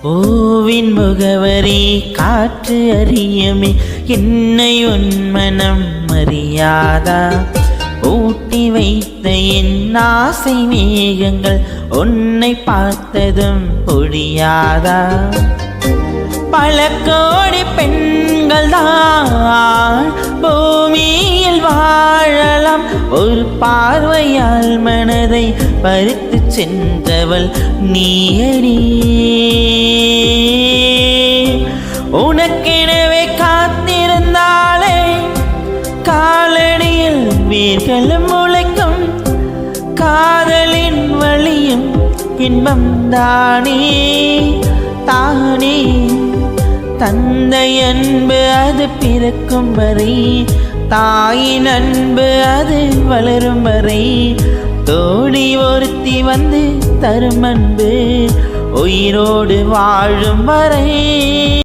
பூவின் முகவரி காற்று அறியுமே, என்னை உன் மனம் அறியாதா? ஊட்டி வைத்த என் ஆசை மேகங்கள் உன்னை பார்த்ததும் பொழியாதா? பல கோடி பெண்கள் தான் பூமியில் வாழலாம், ஒரு பார்வையால் மனதை பறித்து சென்றவள் நீயடி. உனக்கெனவே காத்திருந்தாலே காலடியில் வேர்களும் முளைக்கும், காதலின் வழியும் இன்பம் தானே தானே. தந்தை அன்பு அது பிறக்கும் வரை, தாயின் அன்பு அது வளரும் வரை, தோழி ஒருத்தி வந்து தரும் அன்பு உயிரோடு வாழும் வரை.